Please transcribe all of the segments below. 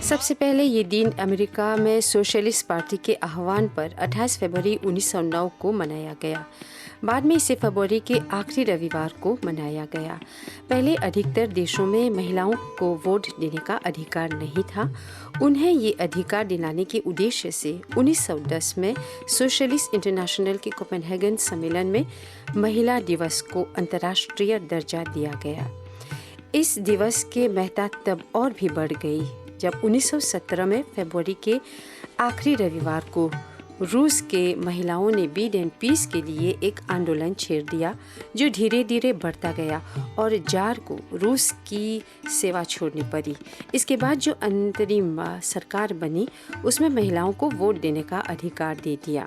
सबसे पहले ये दिन अमेरिका में सोशलिस्ट पार्टी के आह्वान पर 28 फरवरी 1909 को मनाया गया। बाद में इसे फरवरी के आखिरी रविवार को मनाया गया। पहले अधिकतर देशों में महिलाओं को वोट देने का अधिकार नहीं था। उन्हें ये अधिकार दिलाने के उद्देश्य से 1910 में सोशलिस्ट इंटरनेशनल के कोपेनहेगन सम्मेलन में महिला दिवस को अंतर्राष्ट्रीय दर्जा दिया गया। इस दिवस की महत्ता तब और भी बढ़ गई जब 1917 में फरवरी के आखिरी रविवार को रूस के महिलाओं ने बीड एंड पीस के लिए एक आंदोलन छेड़ दिया, जो धीरे धीरे बढ़ता गया और जार को रूस की सेवा छोड़नी पड़ी। इसके बाद जो अंतरिम सरकार बनी उसमें महिलाओं को वोट देने का अधिकार दे दिया।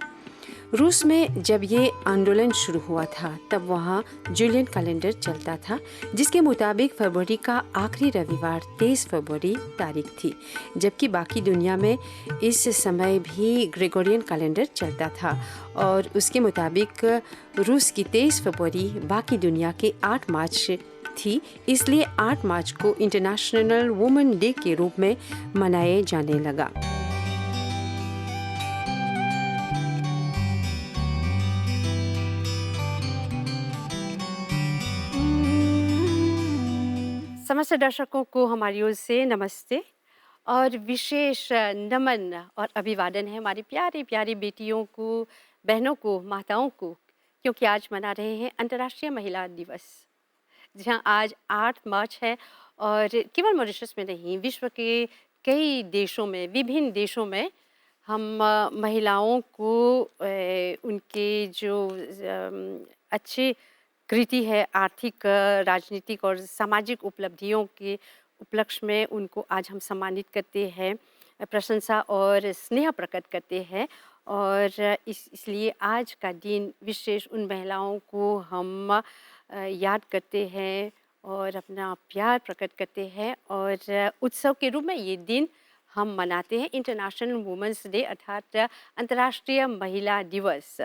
रूस में जब ये आंदोलन शुरू हुआ था तब वहाँ जूलियन कैलेंडर चलता था, जिसके मुताबिक फरवरी का आखिरी रविवार 23 फरवरी तारीख थी, जबकि बाकी दुनिया में इस समय भी ग्रेगोरियन कैलेंडर चलता था और उसके मुताबिक रूस की 23 फरवरी बाकी दुनिया के 8 मार्च थी। इसलिए 8 मार्च को इंटरनेशनल वुमेन डे के रूप में मनाए जाने लगा। समस्त दर्शकों को हमारी ओर से नमस्ते और विशेष नमन और अभिवादन है हमारी प्यारी प्यारी बेटियों को, बहनों को, माताओं को, क्योंकि आज मना रहे हैं अंतर्राष्ट्रीय महिला दिवस। जहां आज 8 मार्च है और केवल मॉरिशस में नहीं, विश्व के कई देशों में, विभिन्न देशों में हम महिलाओं को उनके जो अच्छे कृति है, आर्थिक, राजनीतिक और सामाजिक उपलब्धियों के उपलक्ष्य में उनको आज हम सम्मानित करते हैं, प्रशंसा और स्नेह प्रकट करते हैं। और इसलिए आज का दिन विशेष उन महिलाओं को हम याद करते हैं और अपना प्यार प्रकट करते हैं। और उत्सव के रूप में ये दिन हम मनाते हैं इंटरनेशनल वुमेंस डे, अर्थात अंतर्राष्ट्रीय महिला दिवस।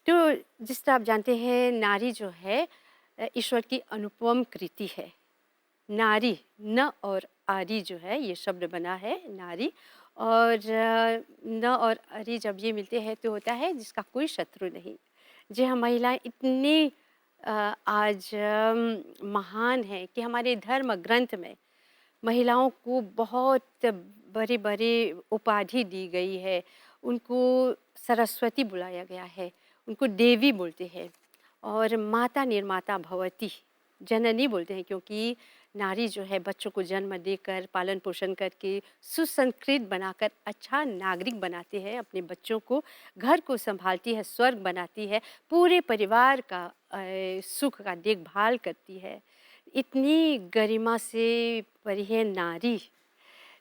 तो जिस तरह आप जानते हैं, नारी जो है ईश्वर की अनुपम कृति है। नारी, न और आरी जो है ये शब्द बना है, नारी, और न और आरी जब ये मिलते हैं तो होता है जिसका कोई शत्रु नहीं। जो हम महिलाएं इतनी आज महान हैं कि हमारे धर्म ग्रंथ में महिलाओं को बहुत बड़ी बड़ी उपाधि दी गई है। उनको सरस्वती बुलाया गया है, उनको देवी बोलते हैं और माता निर्माता भवती, जननी बोलते हैं, क्योंकि नारी जो है बच्चों को जन्म देकर, पालन पोषण करके, सुसंस्कृत बनाकर अच्छा नागरिक बनाती है अपने बच्चों को, घर को संभालती है, स्वर्ग बनाती है, पूरे परिवार का सुख का देखभाल करती है। इतनी गरिमा से भरी है नारी।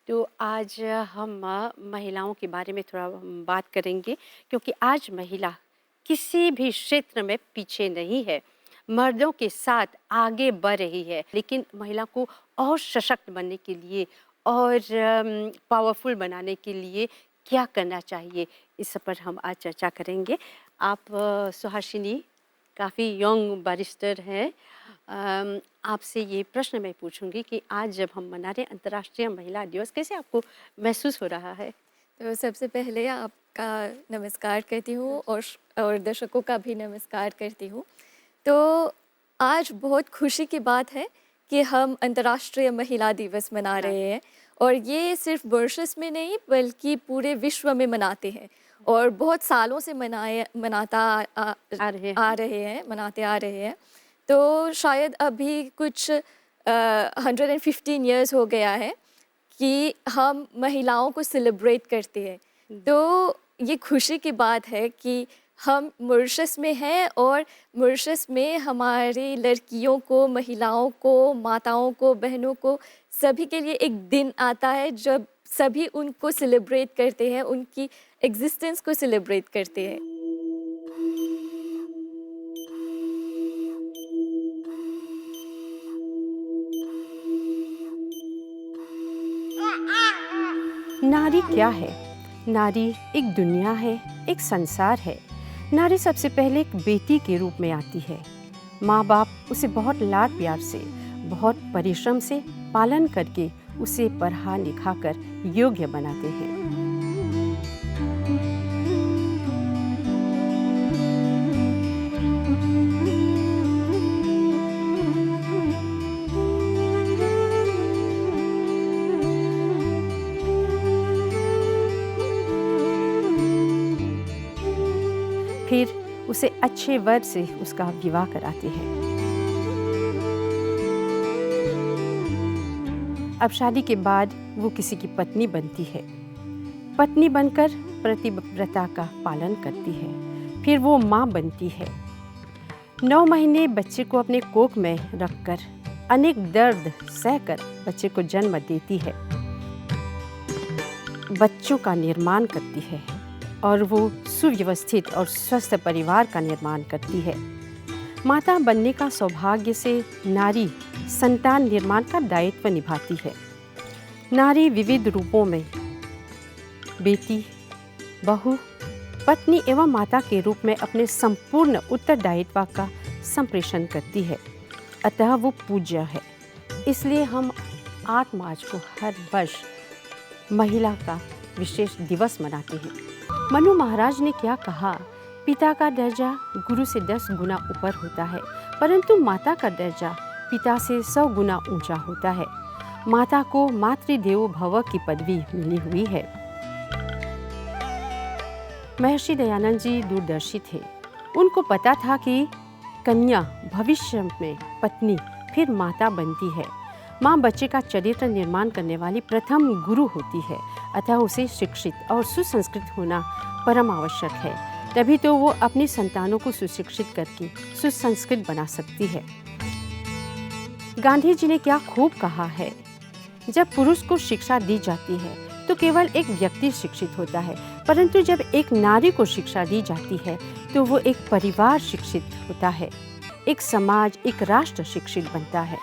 तो आज हम महिलाओं के बारे में थोड़ा बात करेंगे, क्योंकि आज महिला किसी भी क्षेत्र में पीछे नहीं है, मर्दों के साथ आगे बढ़ रही है। लेकिन महिला को और सशक्त बनने के लिए और पावरफुल बनाने के लिए क्या करना चाहिए, इस पर हम आज चर्चा करेंगे। आप सुहासिनी काफ़ी यंग बैरिस्टर हैं। आपसे ये प्रश्न मैं पूछूंगी कि आज जब हम मना रहे अंतर्राष्ट्रीय महिला दिवस, कैसे आपको महसूस हो रहा है? तो सबसे पहले आपका नमस्कार करती हूँ और दर्शकों का भी नमस्कार करती हूँ। तो आज बहुत खुशी की बात है कि हम अंतर्राष्ट्रीय महिला दिवस मना रहे हैं, और ये सिर्फ मॉरिशस में नहीं बल्कि पूरे विश्व में मनाते हैं और बहुत सालों से मनाते आ रहे हैं। तो शायद अभी कुछ 115 ईयर्स हो गया है कि हम महिलाओं को सेलिब्रेट करते हैं। तो ये खुशी की बात है कि हम मॉरिशस में हैं और मॉरिशस में हमारी लड़कियों को, महिलाओं को, माताओं को, बहनों को, सभी के लिए एक दिन आता है जब सभी उनको सेलिब्रेट करते हैं, उनकी एग्जिस्टेंस को सेलिब्रेट करते हैं। नारी क्या है? नारी एक दुनिया है, एक संसार है। नारी सबसे पहले एक बेटी के रूप में आती है। माँ बाप उसे बहुत लाड प्यार से, बहुत परिश्रम से पालन करके उसे पढ़ा लिखाकर योग्य बनाते हैं। फिर उसे अच्छे वर से उसका विवाह कराते हैं। अब शादी के बाद वो किसी की पत्नी बनती है। पत्नी बनकर पतिव्रता का पालन करती है। फिर वो माँ बनती है। 9 महीने बच्चे को अपने कोख में रखकर अनेक दर्द सहकर बच्चे को जन्म देती है। बच्चों का निर्माण करती है और वो सुव्यवस्थित और स्वस्थ परिवार का निर्माण करती है। माता बनने का सौभाग्य से नारी संतान निर्माण का दायित्व निभाती है। नारी विविध रूपों में बेटी, बहू, पत्नी एवं माता के रूप में अपने संपूर्ण उत्तरदायित्व का संप्रेषण करती है। अतः वो पूज्य है। इसलिए हम 8 मार्च को हर वर्ष महिला का विशेष दिवस मनाते हैं। मनु महाराज ने क्या कहा? पिता का दर्जा गुरु से 10 गुना ऊपर होता है, परंतु माता का दर्जा पिता से 100 गुना ऊंचा होता है। माता को मातृदेवो भव की पदवी मिली हुई है। महर्षि दयानंद जी दूरदर्शी थे। उनको पता था कि कन्या भविष्य में पत्नी फिर माता बनती है। माँ बच्चे का चरित्र निर्माण करने वाली प्रथम गुरु होती है। अतः उसे शिक्षित और सुसंस्कृत होना परम आवश्यक है। तभी तो वो अपनी संतानों को सुशिक्षित करके सुसंस्कृत बना सकती है। गांधी जी ने क्या खूब कहा है, जब पुरुष को शिक्षा दी जाती है तो केवल एक व्यक्ति शिक्षित होता है, परंतु जब एक नारी को शिक्षा दी जाती है तो वो एक परिवार शिक्षित होता है, एक समाज, एक राष्ट्र शिक्षित बनता है।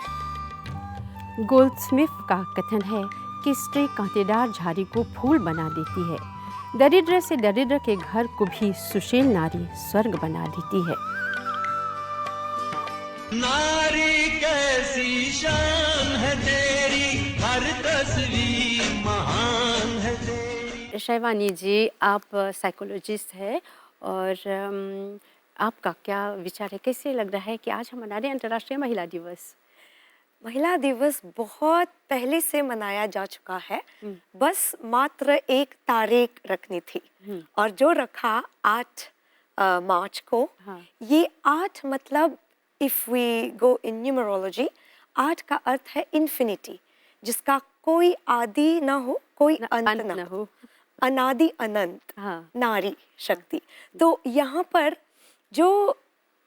गोल्डस्मिथ का कथन है कि स्त्री कांटेदार झाड़ी को फूल बना देती है। दरिद्र से दरिद्र के घर को भी सुशील नारी स्वर्ग बना देती है। नारी कैसी शान है तेरी, हर तस्वीर महान है तेरी। शैवानी जी, आप साइकोलॉजिस्ट हैं और आपका क्या विचार है? कैसे लग रहा है कि आज हम मना रहे हैं अंतर्राष्ट्रीय महिला दिवस? महिला दिवस बहुत पहले से मनाया जा चुका है। बस मात्र एक तारीख रखनी थी और जो रखा 8 मार्च को। हाँ। ये 8 मतलब if we go in numerology, 8 का अर्थ है इन्फिनिटी, जिसका कोई आदि ना हो, कोई अंत ना हो, अनादि अनंत। हाँ। नारी शक्ति। तो यहाँ पर जो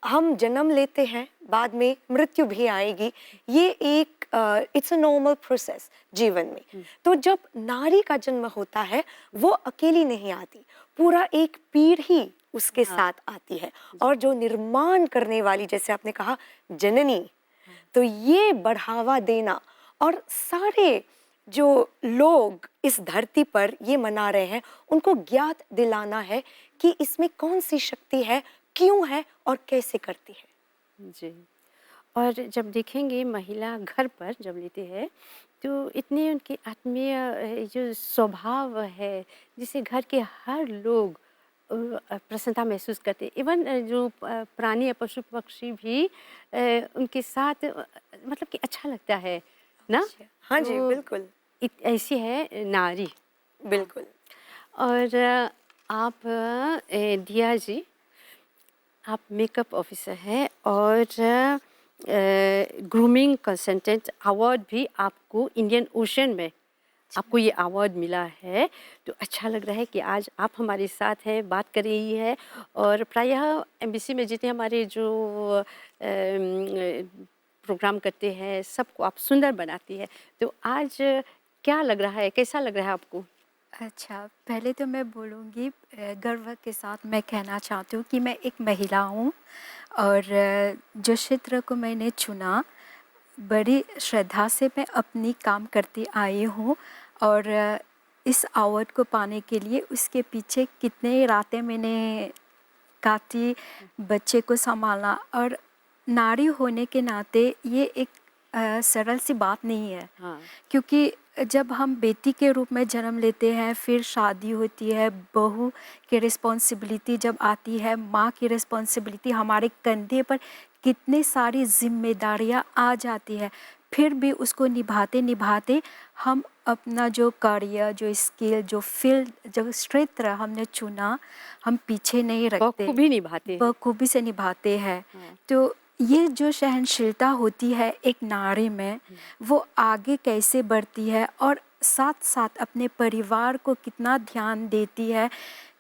हम जन्म लेते हैं, बाद में मृत्यु भी आएगी, ये एक इट्स अ नॉर्मल प्रोसेस जीवन में। तो जब नारी का जन्म होता है वो अकेली नहीं आती, पूरा एक पीढ़ी उसके साथ आती है। और जो निर्माण करने वाली, जैसे आपने कहा जननी, तो ये बढ़ावा देना और सारे जो लोग इस धरती पर ये मना रहे हैं उनको ज्ञात दिलाना है कि इसमें कौन सी शक्ति है, क्यों है और कैसे करती है। जी। और जब देखेंगे महिला घर पर जब लेते हैं तो इतने उनके आत्मीय जो स्वभाव है जिसे घर के हर लोग प्रसन्नता महसूस करते हैं। इवन जो प्राणी या पशु पक्षी भी उनके साथ मतलब कि अच्छा लगता है ना। हाँ जी, तो बिल्कुल ऐसी है नारी। बिल्कुल। और आप दिया जी, आप मेकअप ऑफिसर हैं और ग्रूमिंग कंसल्टेंट अवार्ड भी आपको इंडियन ओशन में आपको ये अवार्ड मिला है। तो अच्छा लग रहा है कि आज आप हमारे साथ हैं, बात कर रही है। और प्रायः एमबीसी में जितने हमारे जो प्रोग्राम करते हैं सबको आप सुंदर बनाती है। तो आज क्या लग रहा है, कैसा लग रहा है आपको? अच्छा, पहले तो मैं बोलूँगी गर्व के साथ मैं कहना चाहती हूँ कि मैं एक महिला हूँ और जो क्षेत्र को मैंने चुना बड़ी श्रद्धा से मैं अपनी काम करती आई हूँ। और इस अवार्ड को पाने के लिए उसके पीछे कितने रातें मैंने काटी, बच्चे को संभालना। और नारी होने के नाते ये एक सरल सी बात नहीं है। हाँ। क्योंकि जब हम बेटी के रूप में जन्म लेते हैं, फिर शादी होती है, बहू की रिस्पॉन्सिबिलिटी जब आती है, माँ की रिस्पॉन्सिबिलिटी, हमारे कंधे पर कितनी सारी जिम्मेदारियाँ आ जाती है, फिर भी उसको निभाते निभाते हम अपना जो करियर, जो स्किल, जो फील्ड, जो क्षेत्र हमने चुना, हम पीछे नहीं रखते, बखूबी निभाते हैं। बखूबी से निभाते हैं। तो ये जो सहनशीलता होती है एक नारी में, वो आगे कैसे बढ़ती है और साथ साथ अपने परिवार को कितना ध्यान देती है।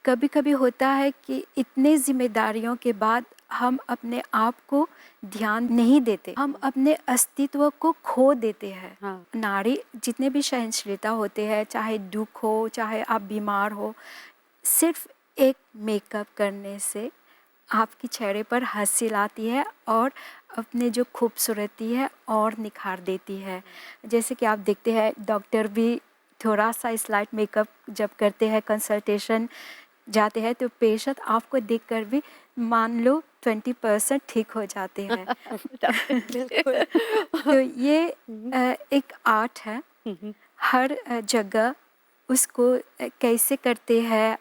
कभी कभी होता है कि इतने जिम्मेदारियों के बाद हम अपने आप को ध्यान नहीं देते, हम अपने अस्तित्व को खो देते हैं। हाँ। नारी जितने भी सहनशीलता होते हैं, चाहे दुख हो, चाहे आप बीमार हो, सिर्फ एक मेकअप करने से आपके चेहरे पर हंसी लाती है और अपने जो खूबसूरती है और निखार देती है। जैसे कि आप देखते हैं डॉक्टर भी थोड़ा सा स्लाइट मेकअप जब करते हैं, कंसल्टेशन जाते हैं, तो पेशेंट आपको देखकर भी मान लो 20% ठीक हो जाते हैं। बिल्कुल। तो ये एक आर्ट है। हर जगह उसको कैसे करते हैं,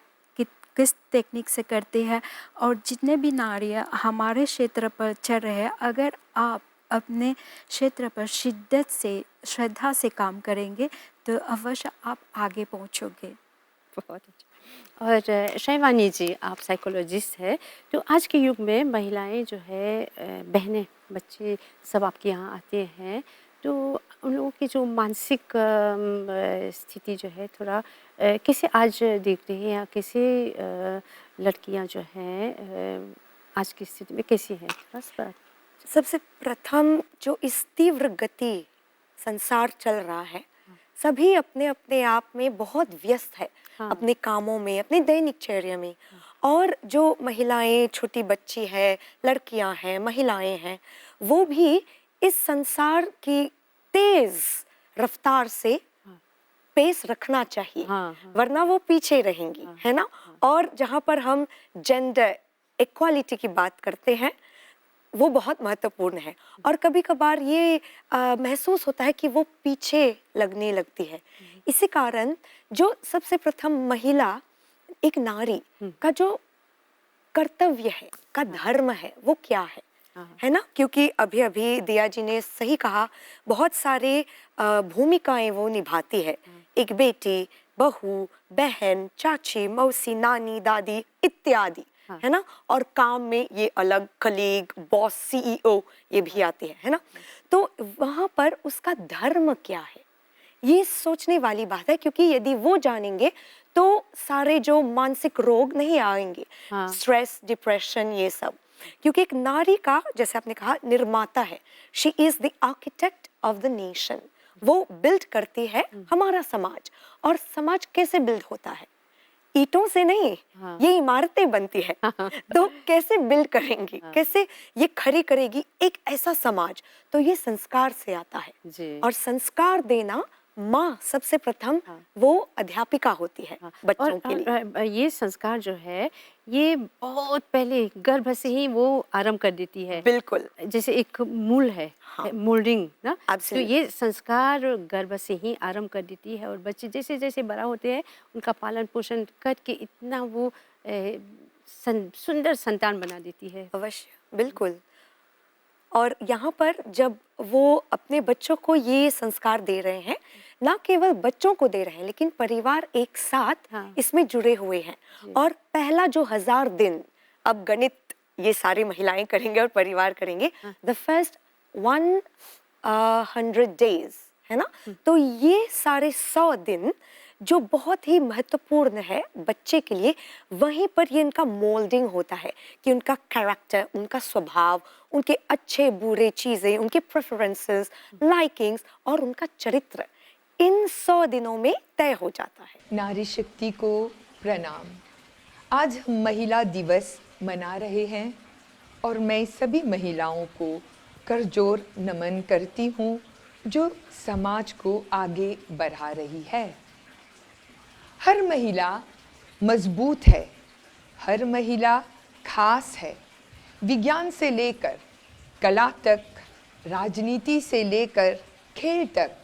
किस टेक्निक से करते हैं, और जितने भी नारियाँ हमारे क्षेत्र पर चल रहे हैं, अगर आप अपने क्षेत्र पर शिद्दत से, श्रद्धा से काम करेंगे तो अवश्य आप आगे पहुंचोगे। बहुत अच्छा। और शैवानी जी, आप साइकोलॉजिस्ट हैं, तो आज के युग में महिलाएं जो है, बहनें, बच्चे सब आपके यहाँ आते हैं, तो उन लोगों की जो मानसिक स्थिति जो है थोड़ा कैसे आज देखते हैं, या कैसे लड़कियां जो हैं आज की स्थिति में कैसी हैं, थोड़ा सा। सबसे प्रथम जो इस तीव्र गति संसार चल रहा है, सभी अपने अपने आप में बहुत व्यस्त है। हाँ। अपने कामों में, अपने दैनिक चर्या में। और जो महिलाएं, छोटी बच्ची है, लड़कियां हैं, महिलाएं हैं, वो भी इस संसार की तेज रफ्तार से पेस रखना चाहिए। हाँ, हाँ। वरना वो पीछे रहेंगी, है ना। और जहाँ पर हम जेंडर इक्वालिटी की बात करते हैं, वो बहुत महत्वपूर्ण है। और कभी कभार ये महसूस होता है कि वो पीछे लगने लगती है। इसी कारण जो सबसे प्रथम महिला, एक नारी का जो कर्तव्य है, का धर्म है, वो क्या है ना। क्योंकि अभी अभी दिया जी ने सही कहा, बहुत सारे भूमिकाएं वो निभाती है। एक बेटी, बहू, बहन, चाची, मौसी, नानी, दादी इत्यादि, है ना। और काम में ये अलग कलीग, बॉस, सीईओ ये भी आती है ना। तो वहाँ पर उसका धर्म क्या है, ये सोचने वाली बात है। क्योंकि यदि वो जानेंगे तो सारे जो मानसिक रोग नहीं आएंगे, स्ट्रेस, डिप्रेशन, ये सब। क्योंकि एक नारी का, जैसे आपने कहा, निर्माता है। She is the architect of the nation. वो बिल्ड करती है हमारा समाज। और समाज कैसे बिल्ड होता है? ईंटों से नहीं। ये इमारतें बनती है। तो कैसे बिल्ड करेंगी, कैसे ये खड़ी करेगी एक ऐसा समाज? तो ये संस्कार से आता है जी। और संस्कार देना माँ सबसे प्रथम वो अध्यापिका होती है बच्चों के लिए। ये संस्कार जो है, ये बहुत पहले गर्भ से ही वो आरंभ कर देती है। बिल्कुल। जैसे एक मूल है, मोल्डिंग ना। तो Absolutely. ये संस्कार गर्भ से ही आरंभ कर देती है, और बच्चे जैसे जैसे बड़ा होते हैं, उनका पालन पोषण करके इतना वो सुंदर संतान बना देती है। अवश्य, बिल्कुल। और यहाँ पर जब वो अपने बच्चों को ये संस्कार दे रहे हैं, ना केवल बच्चों को दे रहे हैं, लेकिन परिवार एक साथ इसमें जुड़े हुए हैं। और पहला जो 1000 दिन, अब गणित ये सारी महिलाएं करेंगे और परिवार करेंगे, द फर्स्ट 100 डेज, है ना। तो ये सारे 100 दिन जो बहुत ही महत्वपूर्ण है बच्चे के लिए, वहीं पर ये इनका मोल्डिंग होता है कि उनका कैरेक्टर, उनका स्वभाव, उनके अच्छे बुरे चीज़ें, उनके प्रेफरेंसेस, लाइकिंग्स और उनका चरित्र इन 100 दिनों में तय हो जाता है। नारी शक्ति को प्रणाम। आज हम महिला दिवस मना रहे हैं और मैं सभी महिलाओं को करजोर नमन करती हूँ जो समाज को आगे बढ़ा रही है। हर महिला मजबूत है, हर महिला खास है। विज्ञान से लेकर कला तक राजनीति से लेकर खेल तक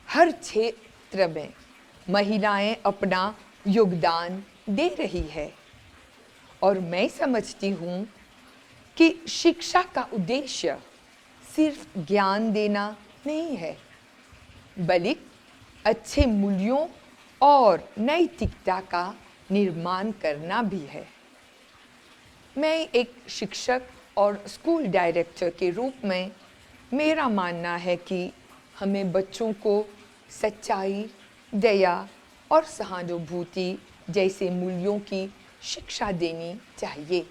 हर क्षेत्र में महिलाएं अपना योगदान दे रही है। और मैं समझती हूँ कि शिक्षा का उद्देश्य सिर्फ ज्ञान देना नहीं है, बल्कि अच्छे मूल्यों और नैतिकता का निर्माण करना भी है। मैं एक शिक्षक और स्कूल डायरेक्टर के रूप में मेरा मानना है कि हमें बच्चों को सच्चाई, दया और सहानुभूति जैसे मूल्यों की शिक्षा देनी चाहिए।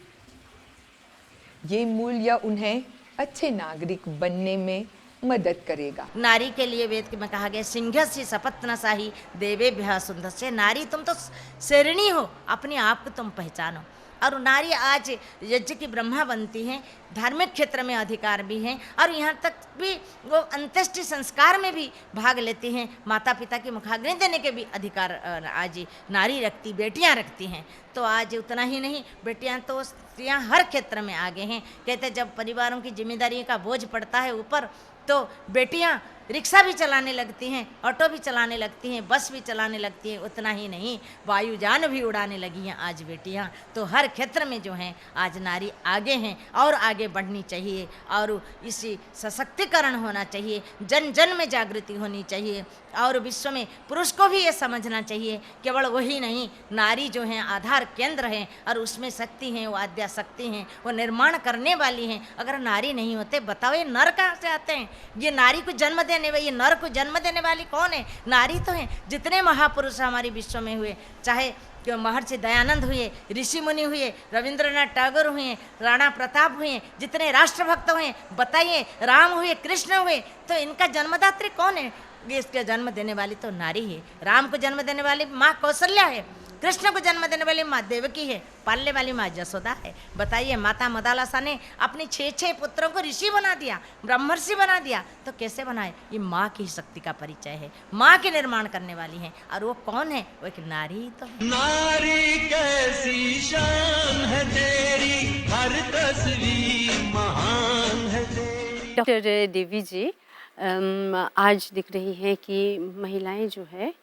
ये मूल्य उन्हें अच्छे नागरिक बनने में मदद करेगा। नारी के लिए वेद में कहा गया सिंहस्य सपत्न साही देवे भ्या सुंदर। नारी तुम तो शेरणी हो, अपने आप को तुम पहचानो। और नारी आज यज्ञ की ब्रह्मा बनती हैं, धार्मिक क्षेत्र में अधिकार भी हैं, और यहाँ तक भी वो अंत्येष्टि संस्कार में भी भाग लेती हैं। माता पिता की मुखाग्नि देने के भी अधिकार आज नारी रखती, बेटियाँ रखती हैं। तो आज उतना ही नहीं, बेटियाँ तो स्त्रियाँ हर क्षेत्र में आगे हैं। कहते जब परिवारों की जिम्मेदारी का बोझ पड़ता है ऊपर, तो बेटियां रिक्शा भी चलाने लगती हैं, ऑटो भी चलाने लगती हैं, बस भी चलाने लगती हैं। उतना ही नहीं, वायुयान भी उड़ाने लगी हैं आज बेटियां। तो हर क्षेत्र में जो हैं आज नारी आगे हैं और आगे बढ़नी चाहिए, और इसी सशक्तिकरण होना चाहिए, जन जन में जागृति होनी चाहिए। और विश्व में पुरुष को भी ये समझना चाहिए, केवल वही नहीं, नारी जो हैं आधार केंद्र हैं, और उसमें शक्ति हैं, वो आद्या शक्ति हैं, वो निर्माण करने वाली हैं। अगर नारी नहीं होते, बताओ ये नर कहाँ से आते हैं? ये नारी को जन्म देने वाली, ये नर को जन्म देने वाली कौन है? नारी तो है। जितने महापुरुष हमारे विश्व में हुए, चाहे महर्षि दयानंद हुए, ऋषि मुनि हुए, रविंद्रनाथ टैगोर हुए, राणा प्रताप हुए, जितने राष्ट्रभक्त हुए, बताइए, राम हुए, कृष्ण हुए, तो इनका जन्मदात्री कौन है? इसके जन्म देने वाली तो नारी है। राम को जन्म देने वाली माँ कौशल्या है, कृष्ण को जन्म देने वाली माँ देवकी है, पालने वाली माँ जसोदा है। बताइए, माता मदालसा ने अपने 6 पुत्रों को ऋषि बना दिया, ब्रह्मर्षि बना दिया। तो कैसे बनाए? ये माँ की शक्ति का परिचय है, माँ के निर्माण करने वाली है। और वो कौन है? वो एक नारी ही तो है। नारी कैसी शान है तेरी, हर तस्वीर महान है तेरी। डॉक्टर देवी जी, आज दिख रही है कि महिलाएं जो है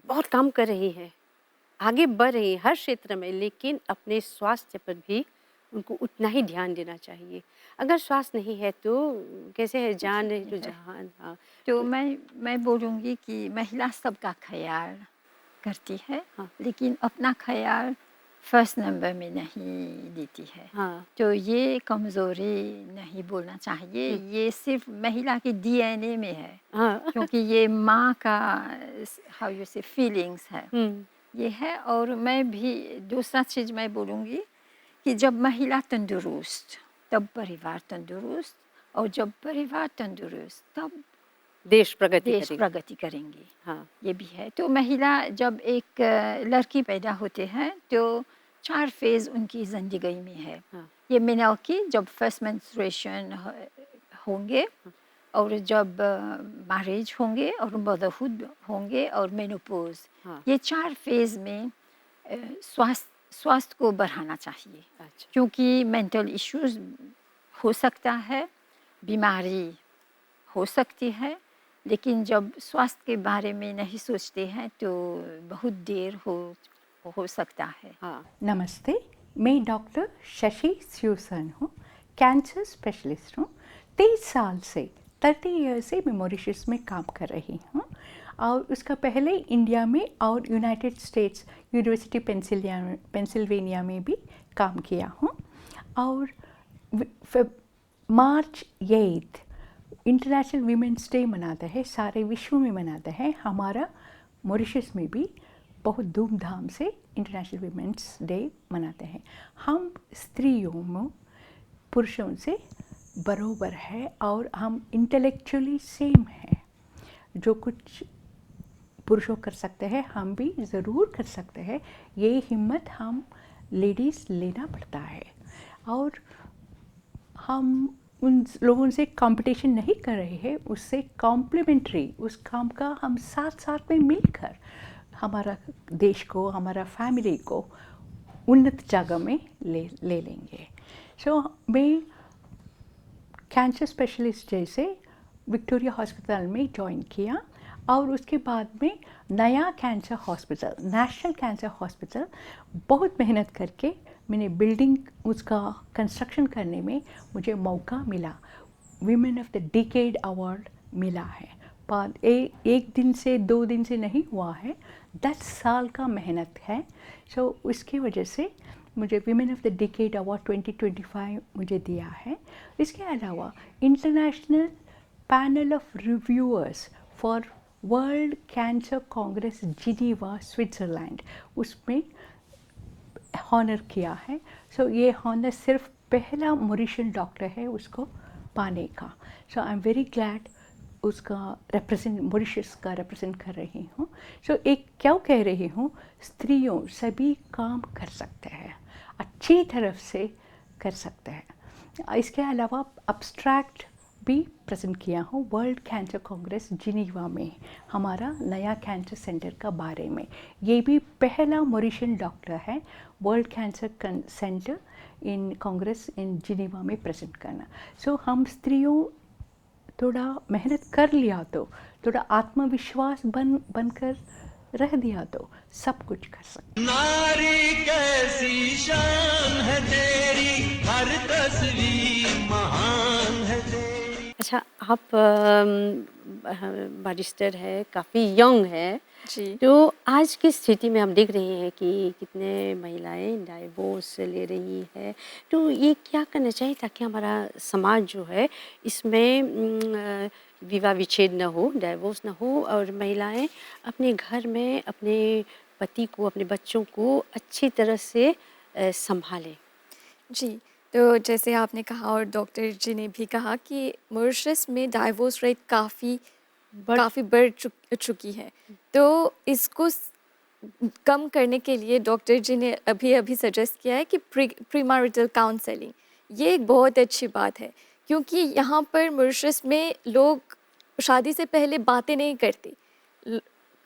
बहुत काम कर रही हैं, आगे बढ़ रही हैं हर क्षेत्र में, लेकिन अपने स्वास्थ्य पर भी उनको उतना ही ध्यान देना चाहिए। अगर स्वास्थ्य नहीं है तो कैसे है जान है तो जहान। हाँ, तो मैं बोलूँगी कि महिला सबका ख्याल करती है, हाँ। लेकिन अपना ख्याल फर्स्ट नंबर में नहीं देती है। हाँ, तो ये कमज़ोरी नहीं बोलना चाहिए, ये सिर्फ महिला के डीएनए में है। हाँ, क्योंकि ये माँ का हाउ यू से फीलिंग्स है, ये है। और मैं भी दूसरा चीज़ मैं बोलूँगी कि जब महिला तंदुरुस्त तब परिवार तंदुरुस्त, और जब परिवार तंदुरुस्त तब देश प्रगति देश करेगी। प्रगति करेंगे। हाँ, ये भी है। तो महिला जब एक लड़की पैदा होते हैं तो 4 फेज़ उनकी ज़िंदगी में है। हाँ। ये मेनोपॉज़ जब फर्स्ट मेंस्ट्रुएशन होंगे, और जब मैरिज होंगे, और मदरहुड होंगे, और मेनोपॉज़। हाँ। ये 4 फेज़ में स्वास्थ्य को बढ़ाना चाहिए, अच्छा, क्योंकि मेंटल इश्यूज हो सकता है, बीमारी हो सकती है, लेकिन जब स्वास्थ्य के बारे में नहीं सोचते हैं तो बहुत देर हो सकता है। हाँ। नमस्ते, मैं डॉक्टर शशि स्यूसन हूँ, कैंसर स्पेशलिस्ट हूँ। 23 साल से 30 ईयर से मैं मॉरिशस में काम कर रही हूँ, और उसका पहले इंडिया में और यूनाइटेड स्टेट्स यूनिवर्सिटी पेंसिल्वेनिया में भी काम किया हूँ। और मार्च 8 इंटरनेशनल वीमेंस डे मनाता है, सारे विश्व में मनाता है। हमारा मॉरिशस में भी बहुत धूमधाम से इंटरनेशनल वीमेंस डे मनाते हैं। हम स्त्रियों में पुरुषों से बराबर है, और हम इंटेलेक्चुअली सेम हैं। जो कुछ पुरुषों कर सकते हैं हम भी ज़रूर कर सकते हैं। ये हिम्मत हम लेडीज़ लेना पड़ता है, और हम उन लोगों से कंपटीशन नहीं कर रहे हैं, उससे कॉम्प्लीमेंट्री उस काम का हम साथ साथ में मिलकर हमारा देश को, हमारा फैमिली को उन्नत जगह में ले लेंगे। सो मैं कैंसर स्पेशलिस्ट जैसे विक्टोरिया हॉस्पिटल में जॉइन किया और उसके बाद में नया cancer hospital, national cancer hospital, बहुत मेहनत करके मैंने बिल्डिंग उसका कंस्ट्रक्शन करने में मुझे मौका मिला। Women of the decade award मिला है। एक दिन से 2 दिन से नहीं हुआ है, 10 साल का मेहनत है। सो उसकी वजह से मुझे women of the decade award 2025 मुझे दिया है। इसके अलावा international panel of reviewers for world cancer Congress Geneva Switzerland, उसमें हॉनर किया है। सो ये हॉनर सिर्फ पहला मॉरिशियन डॉक्टर है उसको पाने का। सो आई एम वेरी ग्लैड उसका रिप्रेजेंट, मॉरिशस का रिप्रेजेंट कर रही हूँ। सो एक क्या कह रही हूँ, स्त्रियों सभी काम कर सकते हैं, अच्छी तरफ से कर सकते हैं। इसके अलावा अब्स्ट्रैक्ट भी प्रेजेंट किया हूँ वर्ल्ड कैंसर कांग्रेस जिनीवा में, हमारा नया कैंसर सेंटर का बारे में। ये भी पहला मॉरिशियन डॉक्टर है वर्ल्ड कैंसर सेंटर इन कांग्रेस इन जिनीवा में प्रेजेंट करना। सो हम स्त्रियों थोड़ा मेहनत कर लिया तो, थोड़ा आत्मविश्वास बनकर रह दिया तो सब कुछ कर सकते। नारी कैसी शान है तेरी, हर तस्वीर महान है तेरी। अच्छा, आप बैरिस्टर है, काफ़ी यंग है, जी। तो आज की स्थिति में हम देख रहे हैं कि कितने महिलाएं डाइवोर्स ले रही है। तो ये क्या करना चाहिए ताकि हमारा समाज जो है इसमें विवाह विच्छेद न हो, डाइवोर्स न हो और महिलाएं अपने घर में अपने पति को, अपने बच्चों को अच्छी तरह से संभालें। जी, तो जैसे आपने कहा और डॉक्टर जी ने भी कहा कि मॉरिशस में डाइवोर्स रेट काफ़ी बढ़ चुकी है। तो इसको कम करने के लिए डॉक्टर जी ने अभी सजेस्ट किया है कि प्रीमैरिटल काउंसलिंग, ये एक बहुत अच्छी बात है, क्योंकि यहाँ पर मॉरिशस में लोग शादी से पहले बातें नहीं करते,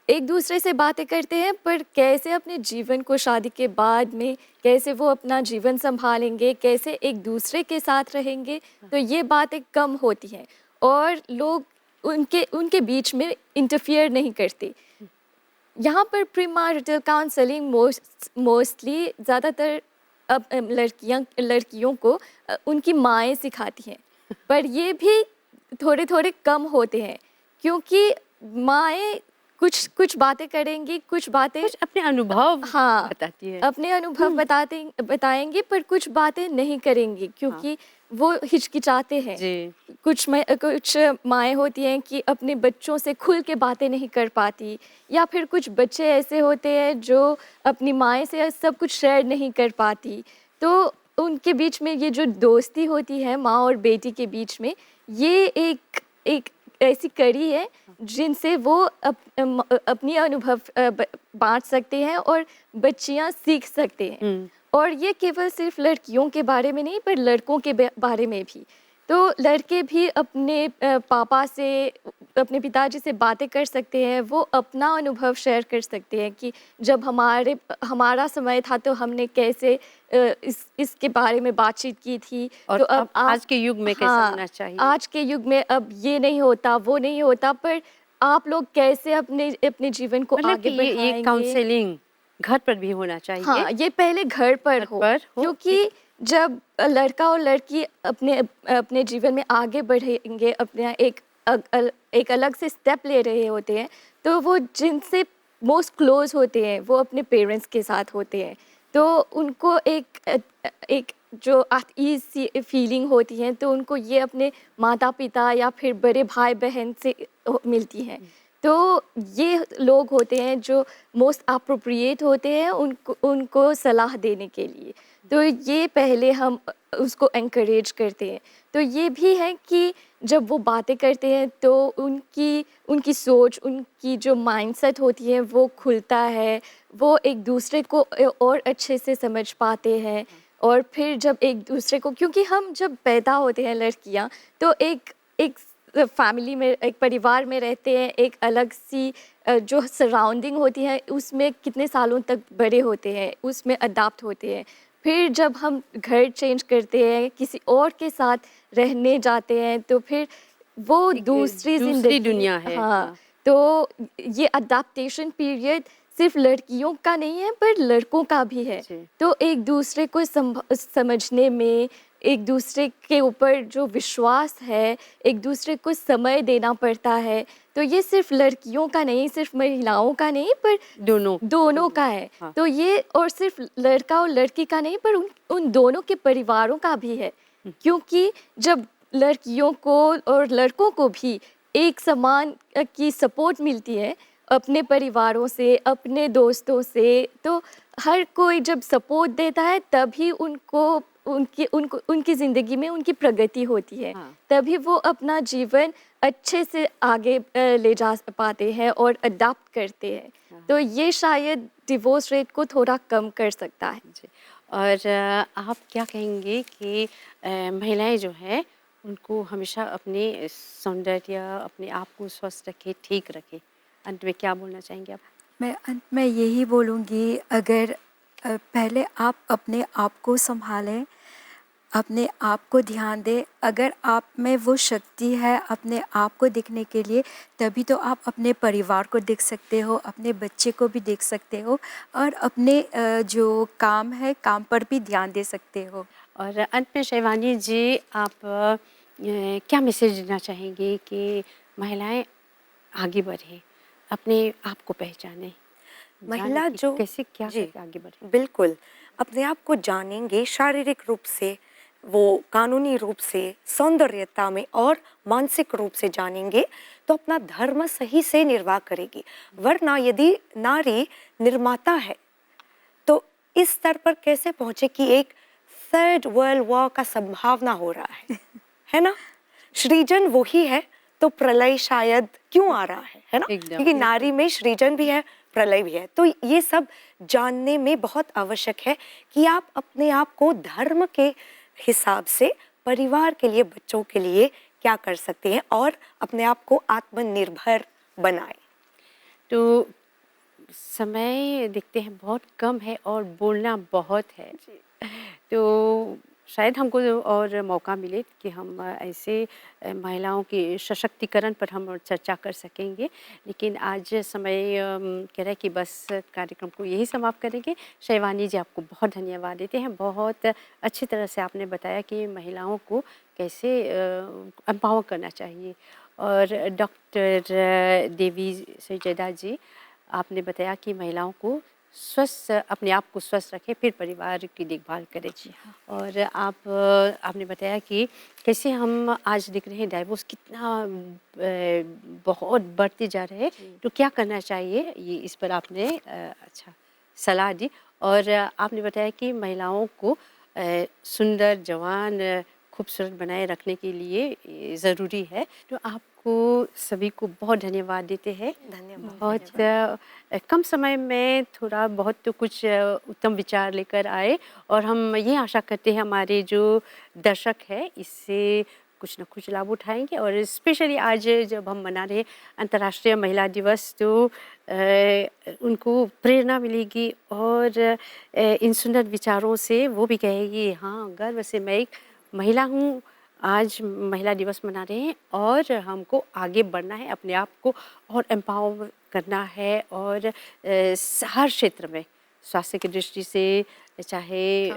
एक दूसरे से बातें करते हैं, पर कैसे अपने जीवन को शादी के बाद में कैसे वो अपना जीवन संभालेंगे, कैसे एक दूसरे के साथ रहेंगे, तो ये बातें कम होती हैं और लोग उनके बीच में इंटरफियर नहीं करते। यहाँ पर प्रीमैरिटल काउंसलिंग मोस्टली ज़्यादातर अब लड़कियों को उनकी माएँ सिखाती हैं, पर ये भी थोड़े थोड़े कम होते हैं, क्योंकि माएँ कुछ बातें करेंगी, कुछ बातें अपने अनुभव हाँ बताती है, अपने अनुभव बताएंगे, पर कुछ बातें नहीं करेंगी क्योंकि वो हिचकिचाते हैं। कुछ माएँ होती हैं कि अपने बच्चों से खुल के बातें नहीं कर पाती, या फिर कुछ बच्चे ऐसे होते हैं जो अपनी माएँ से सब कुछ शेयर नहीं कर पाती। तो उनके बीच में ये जो दोस्ती होती है माँ और बेटी के बीच में, ये एक ऐसी कड़ी है जिनसे वो अपनी अनुभव बांट सकते हैं और बच्चियां सीख सकते हैं। और ये केवल सिर्फ लड़कियों के बारे में नहीं, पर लड़कों के बारे में भी। तो लड़के भी अपने पापा से, अपने पिताजी से बातें कर सकते हैं, वो अपना अनुभव शेयर कर सकते हैं कि जब हमारा समय था तो हमने कैसे इसके बारे में बातचीत की थी। और तो अब आज के युग में कैसा होना चाहिए। आज के युग में अब ये नहीं होता, वो नहीं होता, पर आप लोग कैसे अपने जीवन को आगे बढ़ाएंगे। ये काउंसलिंग घर पर भी होना चाहिए। हाँ, ये पहले घर पर हो, क्योंकि जब लड़का और लड़की अपने जीवन में आगे बढ़ेंगे, अपना एक अलग से स्टेप ले रहे होते हैं, तो वो जिनसे मोस्ट क्लोज होते हैं वो अपने पेरेंट्स के साथ होते हैं, तो उनको एक जो ईज़ फीलिंग होती है, तो उनको ये अपने माता पिता या फिर बड़े भाई बहन से मिलती है। तो ये लोग होते हैं जो मोस्ट अप्रोप्रिएट होते हैं उनको सलाह देने के लिए। तो ये पहले हम उसको एनकरेज करते हैं। तो ये भी है कि जब वो बातें करते हैं तो उनकी सोच, उनकी जो माइंडसेट होती है वो खुलता है, वो एक दूसरे को और अच्छे से समझ पाते हैं। और फिर जब एक दूसरे को, क्योंकि हम जब पैदा होते हैं लड़कियां, तो एक फैमिली में, एक परिवार में रहते हैं, एक अलग सी जो सराउंडिंग होती है उसमें कितने सालों तक बड़े होते हैं, उसमें अडाप्ट होते हैं। फिर जब हम घर चेंज करते हैं, किसी और के साथ रहने जाते हैं, तो फिर वो दूसरी दूसरी ज़िंदगी दुनिया है, हाँ, हाँ। तो ये अडैप्टेशन पीरियड सिर्फ लड़कियों का नहीं है पर लड़कों का भी है। जी। तो एक दूसरे को समझने में, एक दूसरे के ऊपर जो विश्वास है, एक दूसरे को समय देना पड़ता है। तो ये सिर्फ लड़कियों का नहीं, सिर्फ महिलाओं का नहीं, पर दोनों का है। हाँ। तो ये और सिर्फ लड़का और लड़की का नहीं, पर उन दोनों के परिवारों का भी है। क्योंकि जब लड़कियों को और लड़कों को भी एक समान की सपोर्ट मिलती है अपने परिवारों से, अपने दोस्तों से, तो हर कोई जब सपोर्ट देता है तभी उनकी ज़िंदगी में उनकी प्रगति होती है। हाँ। तभी वो अपना जीवन अच्छे से आगे ले जा पाते हैं और अडॉप्ट करते हैं। तो ये शायद डिवोर्स रेट को थोड़ा कम कर सकता है। जी। और आप क्या कहेंगे कि महिलाएं जो है उनको हमेशा अपने सौंदर्य, अपने आप को स्वस्थ रखे, ठीक रखे? अंत में क्या बोलना चाहेंगे आप? मैं अंत में यही बोलूँगी, अगर पहले आप अपने आप को संभालें, अपने आप को ध्यान दें। अगर आप में वो शक्ति है अपने आप को देखने के लिए, तभी तो आप अपने परिवार को देख सकते हो, अपने बच्चे को भी देख सकते हो और अपने जो काम है, काम पर भी ध्यान दे सकते हो। और अंत में शिवानी जी, आप क्या मैसेज देना चाहेंगे कि महिलाएं आगे बढ़ें, अपने आप को पहचानें? महिला जाने कि जो कैसे क्या जी, करके आगे बढ़े? बिल्कुल अपने आप को जानेंगे, शारीरिक रूप से, वो कानूनी रूप से, सौंदर्यता में और मानसिक रूप से जानेंगे तो अपना धर्म सही से निर्वाह करेगी। वरना यदि नारी निर्माता है तो इस स्तर पर कैसे पहुंचे कि एक थर्ड वर्ल्ड वॉर का संभावना हो रहा है ना? सृजन वही है तो प्रलय शायद क्यों आ रहा है ना? एकदम। क्योंकि नारी में सृजन भी है, प्रलय भी है। तो ये सब जानने में बहुत आवश्यक है कि आप अपने आप को धर्म के हिसाब से परिवार के लिए, बच्चों के लिए क्या कर सकते हैं और अपने आप को आत्मनिर्भर बनाएं। तो समय देखते हैं बहुत कम है और बोलना बहुत है। तो शायद हमको और मौका मिले कि हम ऐसे महिलाओं के सशक्तिकरण पर हम चर्चा कर सकेंगे, लेकिन आज समय कह रहा है कि बस कार्यक्रम को यही समाप्त करेंगे। शिवानी जी, आपको बहुत धन्यवाद देते हैं। बहुत अच्छी तरह से आपने बताया कि महिलाओं को कैसे एम्पावर करना चाहिए। और डॉक्टर देवी सैयदा जी, आपने बताया कि महिलाओं को स्वस्थ, अपने आप को स्वस्थ रखें, फिर परिवार की देखभाल करें। और आपने बताया कि कैसे हम आज देख रहे हैं डाइवोर्स कितना बहुत बढ़ते जा रहे हैं, तो क्या करना चाहिए, ये इस पर आपने अच्छा सलाह दी। और आपने बताया कि महिलाओं को सुंदर, जवान, खूबसूरत बनाए रखने के लिए ज़रूरी है। तो आपको सभी को बहुत धन्यवाद देते हैं। धन्यवाद। बहुत कम समय में थोड़ा बहुत तो कुछ उत्तम विचार लेकर आए, और हम ये आशा करते हैं हमारे जो दर्शक है इससे कुछ न कुछ लाभ उठाएंगे। और स्पेशली आज जब हम मना रहे अंतर्राष्ट्रीय महिला दिवस, तो उनको प्रेरणा मिलेगी और इन सुंदर विचारों से वो भी कहेगी हाँ, गर्व से मैं एक महिला हूँ। आज महिला दिवस मना रहे हैं और हमको आगे बढ़ना है, अपने आप को और एम्पावर करना है। और हर क्षेत्र में, स्वास्थ्य की दृष्टि से, चाहे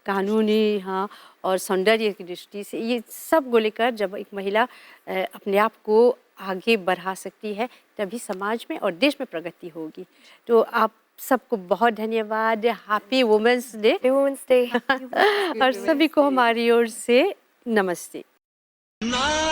कानूनी, हाँ, और सौंदर्य की दृष्टि से, ये सब को लेकर जब एक महिला अपने आप को आगे बढ़ा सकती है, तभी समाज में और देश में प्रगति होगी। तो आप सबको बहुत धन्यवाद। Happy women's day. Women's day. और सभी को हमारी ओर से नमस्ते। ना